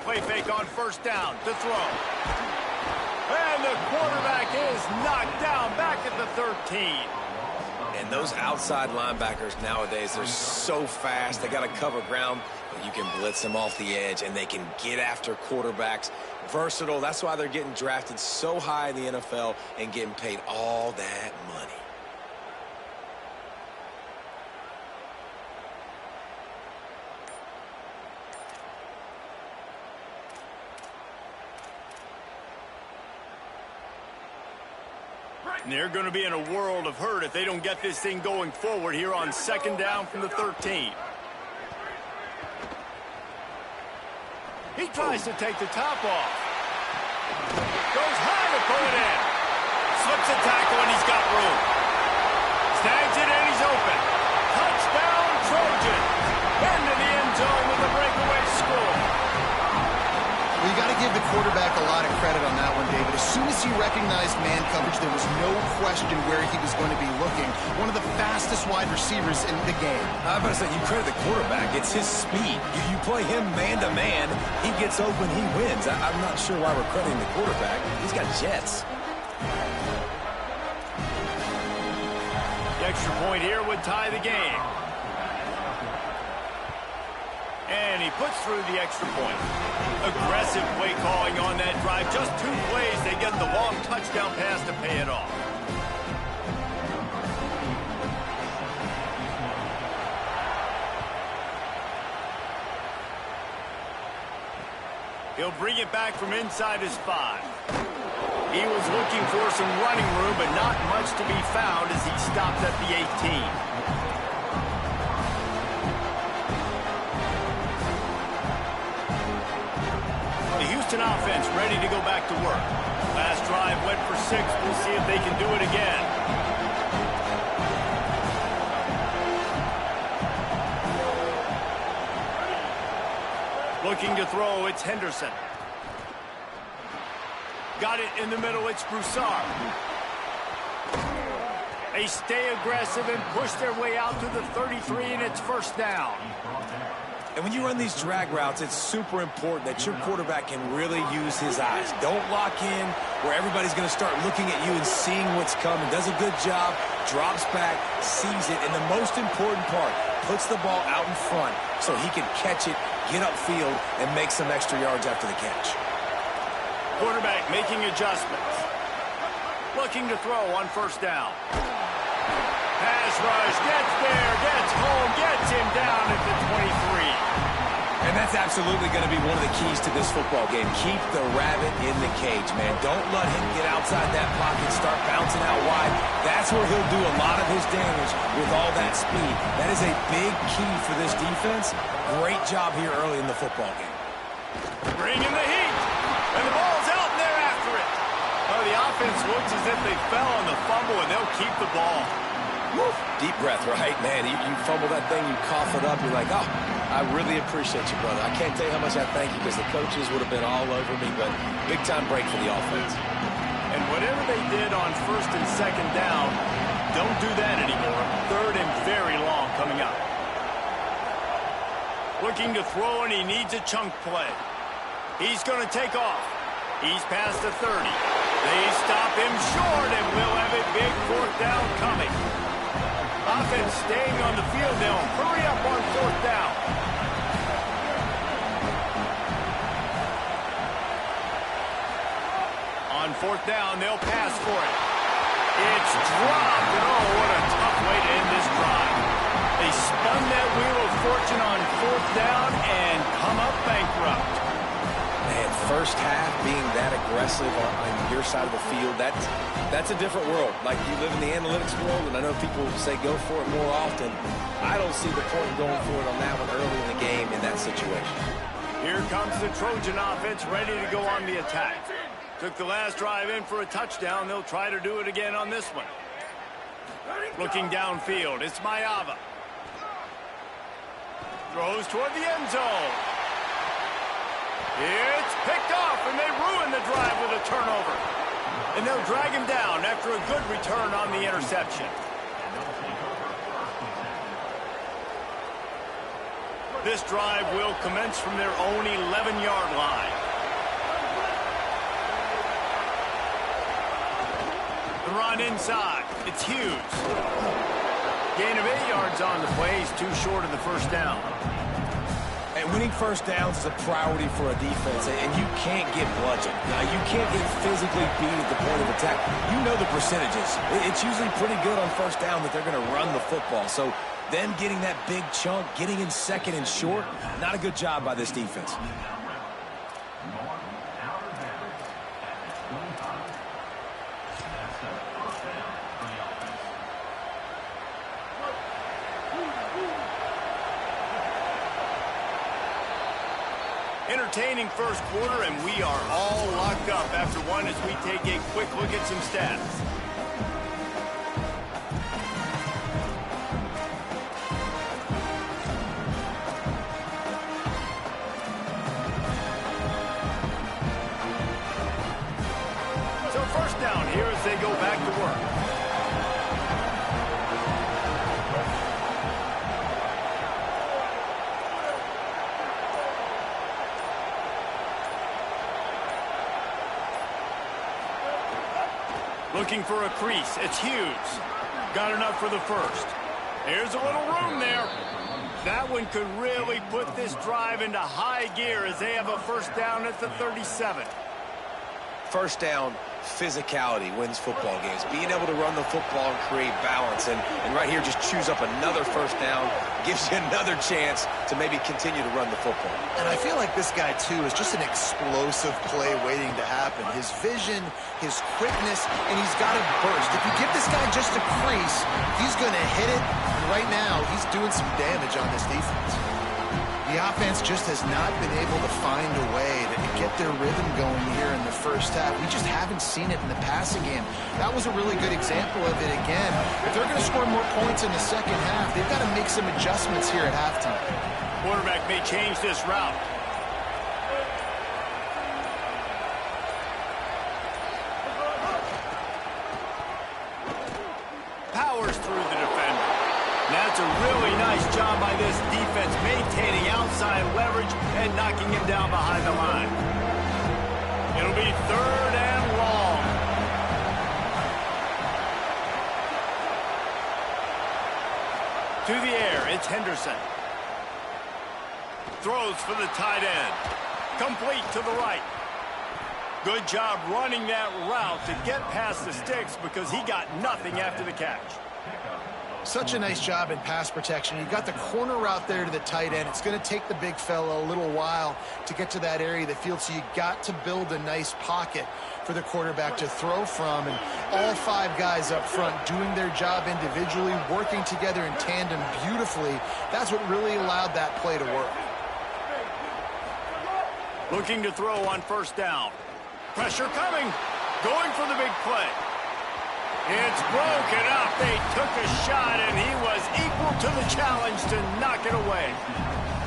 play fake on first down to throw. And the quarterback is knocked down back at the 13. And those outside linebackers nowadays, they're so fast. They got to cover ground, but you can blitz them off the edge, and they can get after quarterbacks. Versatile. That's why they're getting drafted so high in the NFL and getting paid all that money. And they're going to be in a world of hurt if they don't get this thing going forward here on second down from the 13. He tries to take the top off. Goes high to pull it in. Slips a tackle and he's got room. Snags it and he's open. Touchdown Trojan. Into the end zone with a breakaway score. Well, you got to give the quarterback a lot of credit on that one, David. As soon as he recognized man coverage, there was no question where he was going to be looking. One of the fastest wide receivers in the game. I'm about to say, you credit the quarterback. It's his speed. You play him man-to-man, he gets open, he wins. I'm not sure why we're crediting the quarterback. He's got jets. The extra point here would tie the game. And he puts through the extra point. Aggressive play calling on that drive. Just 2 plays, they get the long touchdown pass to pay it off. He'll bring it back from inside his 5. He was looking for some running room, but not much to be found as he stopped at the 18. Houston offense ready to go back to work. Last drive went for 6. We'll see if they can do it again. Looking to throw, it's Henderson. Got it in the middle, it's Broussard. They stay aggressive and push their way out to the 33, and it's first down. And when you run these drag routes, it's super important that your quarterback can really use his eyes. Don't lock in where everybody's going to start looking at you and seeing what's coming. Does a good job, drops back, sees it, and the most important part, puts the ball out in front so he can catch it, get upfield, and make some extra yards after the catch. Quarterback making adjustments. Looking to throw on first down. Pass rush, gets there, gets home, gets him down at the 23. And that's absolutely going to be one of the keys to this football game. Keep the rabbit in the cage, man. Don't let him get outside that pocket, start bouncing out wide. That's where he'll do a lot of his damage with all that speed. That is a big key for this defense. Great job here early in the football game. Bringing the heat. And the ball's out and they're after it. Oh, the offense looks as if they fell on the fumble, and they'll keep the ball. Woo. Deep breath, right? Man, you fumble that thing, you cough it up, you're like, oh, I really appreciate you, brother. I can't tell you how much I thank you because the coaches would have been all over me, but big-time break for the offense. And whatever they did on first and second down, don't do that anymore. Third and very long coming up. Looking to throw, and he needs a chunk play. He's going to take off. He's past the 30. They stop him short, and we'll have a big 4th down coming. Offense staying on the field. They'll hurry up on 4th down. On 4th down, they'll pass for it. It's dropped, and oh, what a tough way to end this drive. They spun that wheel of fortune on 4th down and come up bankrupt. Man, first half being that aggressive on your side of the field, that's a different world. Like, you live in the analytics world, and I know people say go for it more often. I don't see the point in going for it on that one early in the game in that situation. Here comes the Trojan offense ready to go on the attack. Took the last drive in for a touchdown. They'll try to do it again on this one. Looking downfield, it's Ncaa. Throws toward the end zone. It's picked off, and they ruin the drive with a turnover. And they'll drag him down after a good return on the interception. This drive will commence from their own 11-yard line. The run inside. It's Hughes. Gain of 8 yards on the play. He's too short of the first down. And winning first downs is a priority for a defense, and you can't get bludgeoned. You can't get physically beat at the point of attack. You know the percentages. It's usually pretty good on first down that they're going to run the football. So them getting that big chunk, getting in second and short, not a good job by this defense. Entertaining first quarter, and we are all locked up after one as we take a quick look at some stats. So first down here as they go back to work. Looking for a crease. It's Hughes. Got enough for the first. There's a little room there. That one could really put this drive into high gear as they have a first down at the 37. First down, physicality wins football games. Being able to run the football and create balance. And right here, just choose up another first down. Gives you another chance to maybe continue to run the football. And I feel like this guy, too, is just an explosive play waiting to happen. His vision, his quickness, and he's got a burst. If you give this guy just a crease, he's going to hit it. And right now, he's doing some damage on this defense. The offense just has not been able to find a way to get their rhythm going here in the first half. We just haven't seen it in the passing game. That was a really good example of it again. If they're going to score more points in the second half, they've got to make some adjustments here at halftime. Quarterback may change this route. Powers through the defender. That's a really nice job by this defense, maintaining outside leverage and knocking him down behind the line. It'll be third and long. To the air, it's Henderson. Throws for the tight end. Complete to the right. Good job running that route to get past the sticks because he got nothing after the catch. Such a nice job in pass protection. You've got the corner route there to the tight end. It's going to take the big fella a little while to get to that area of the field, so you got to build a nice pocket for the quarterback to throw from. And all 5 guys up front doing their job individually, working together in tandem beautifully. That's what really allowed that play to work. Looking to throw on first down. Pressure coming. Going for the big play. It's broken up. They took a shot, and he was equal to the challenge to knock it away.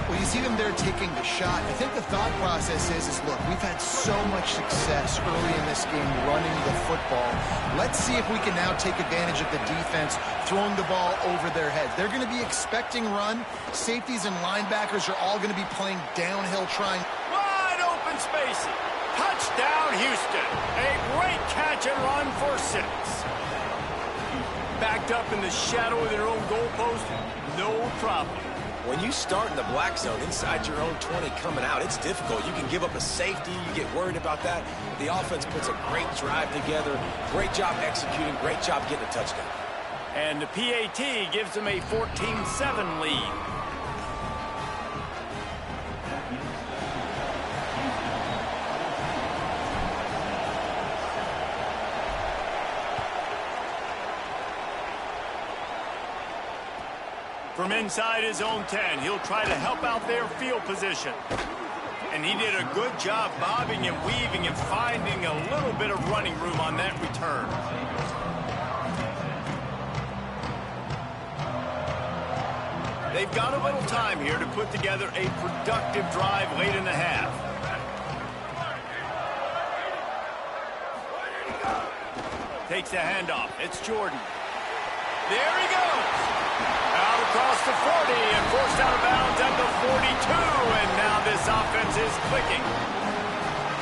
Well, you see them there taking the shot. I think the thought process is look, we've had so much success early in this game running the football. Let's see if we can now take advantage of the defense throwing the ball over their heads. They're going to be expecting run. Safeties and linebackers are all going to be playing downhill trying. Wide open spacing. Touchdown, Houston. A great catch and run for 6. Backed up in the shadow of their own goalpost, no problem. When you start in the black zone inside your own 20 coming out, it's difficult. You can give up a safety. You get worried about that. The offense puts a great drive together. Great job executing. Great job getting a touchdown. And the PAT gives them a 14-7 lead. From inside his own 10, he'll try to help out their field position. And he did a good job bobbing and weaving and finding a little bit of running room on that return. They've got a little time here to put together a productive drive late in the half. Takes the handoff. It's Jordan. There he goes. Out of across the 40 and forced out of bounds at the 42. And now this offense is clicking.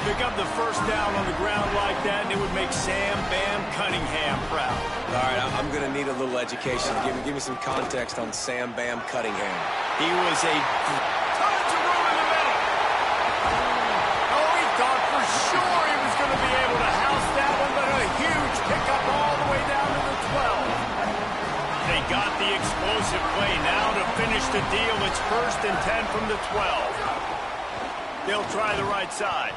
Pick up the first down on the ground like that, and it would make Sam Bam Cunningham proud. All right, I'm going to need a little education. Give me some context on Sam Bam Cunningham. He was a tons of room in the middle. Oh, he thought for sure he was going to be able to house that one, but a huge pickup all the way down to the 12. They got the explosive play now to finish the deal. It's 1st and 10 from the 12. They'll try the right side.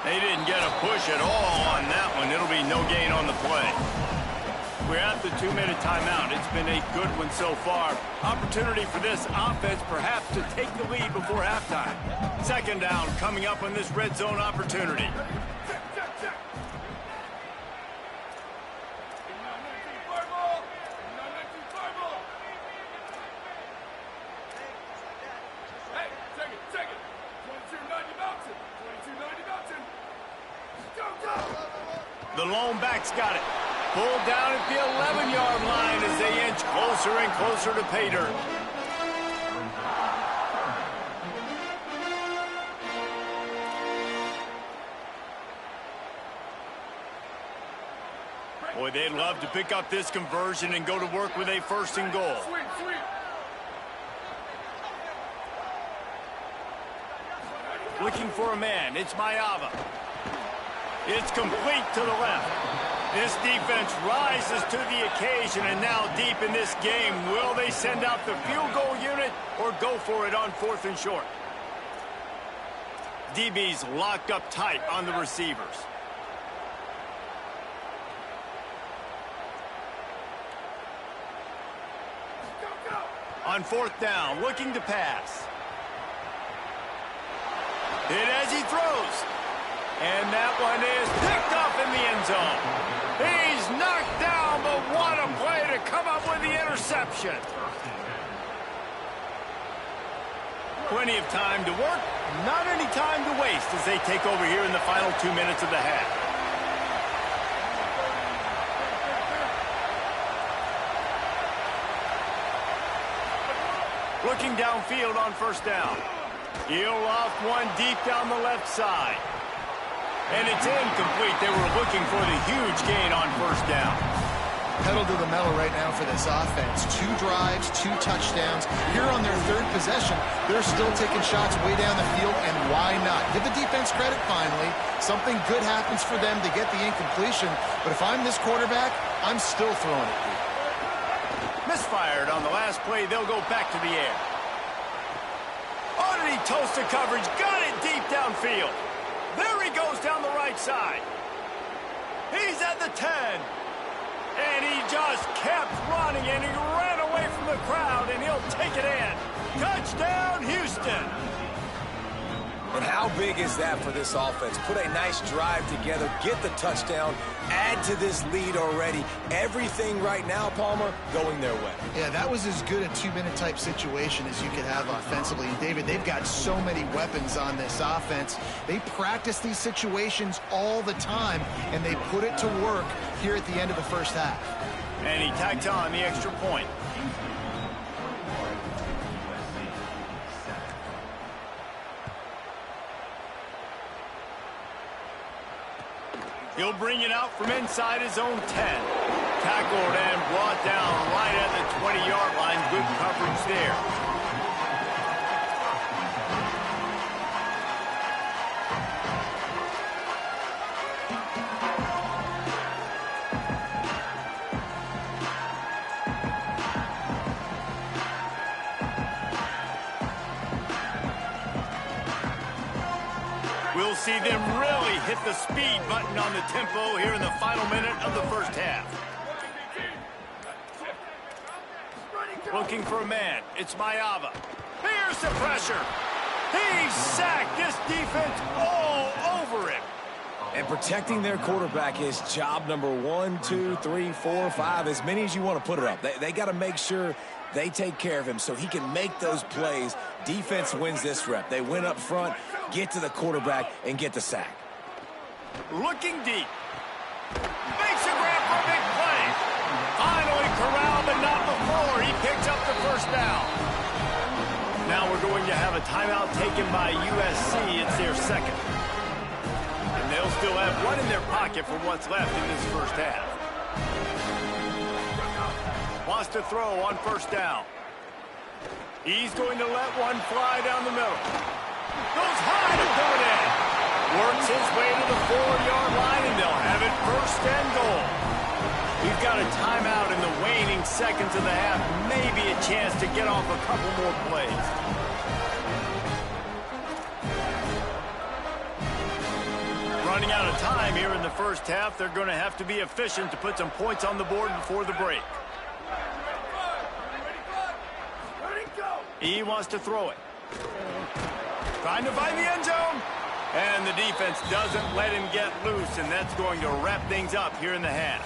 They didn't get a push at all on that one. It'll be no gain on the play. We're at the 2-minute timeout. It's been a good one so far. Opportunity for this offense perhaps to take the lead before halftime. 2nd down coming up on this red zone opportunity. The lone back's got it. Pulled down at the 11-yard line as they inch closer and closer to pay dirt. Boy, they'd love to pick up this conversion and go to work with a 1st and goal. Looking for a man. It's Ncaa. It's complete to the left. This defense rises to the occasion, and now deep in this game, will they send out the field goal unit or go for it on 4th and short? DB's locked up tight on the receivers. On 4th down, looking to pass. Hit as he throws. And that one is picked off in the end zone. He's knocked down, but what a play to come up with the interception. Plenty of time to work, not any time to waste as they take over here in the final 2 minutes of the half. Looking downfield on 1st down. He'll loft one deep down the left side. And it's incomplete. They were looking for the huge gain on 1st down. Pedal to the metal right now for this offense. 2 drives, 2 touchdowns. Here on their 3rd possession, they're still taking shots way down the field, and why not? Give the defense credit finally. Something good happens for them to get the incompletion, but if I'm this quarterback, I'm still throwing it deep. Misfired on the last play. They'll go back to the air. Oh, did he toast the coverage? Got it deep downfield. There he goes down the right side. He's at the 10. And he just kept running, and he ran away from the crowd, and he'll take it in. Touchdown, Houston. And how big is that for this offense? Put a nice drive together, get the touchdown, add to this lead already. Everything right now, Palmer, going their way. Yeah, that was as good a 2-minute type situation as you could have offensively. And David, they've got so many weapons on this offense. They practice these situations all the time, and they put it to work here at the end of the 1st half. And he tacked on the extra point. He'll bring it out from inside his own 10. Tackled and brought down right at the 20-yard line. Good coverage there. We'll see them really hit the speed button on the tempo here in the final minute of the 1st half. Looking for a man. It's Ncaa. Here's the pressure. He sacked this defense all over him. And protecting their quarterback is job number 1, 2, 3, 4, 5, as many as you want to put it up. They got to make sure they take care of him so he can make those plays. Defense wins this rep. They win up front, get to the quarterback, and get the sack. Looking deep. Makes a grab for a big play. Finally corralled, but not before he picks up the 1st first down. Now we're going to have a timeout taken by USC. It's their second. And they'll still have one in their pocket for what's left in this first half. Wants to throw on first down. He's going to let one fly down the middle. Goes high to pull it in. Works his way to the 4-yard line, and they'll have it first and goal. We've got a timeout in the waning seconds of the half. Maybe a chance to get off a couple more plays. Running out of time here in the first half. They're going to have to be efficient to put some points on the board before the break. He wants to throw it. Trying to find the end zone. And the defense doesn't let him get loose, and that's going to wrap things up here in the half.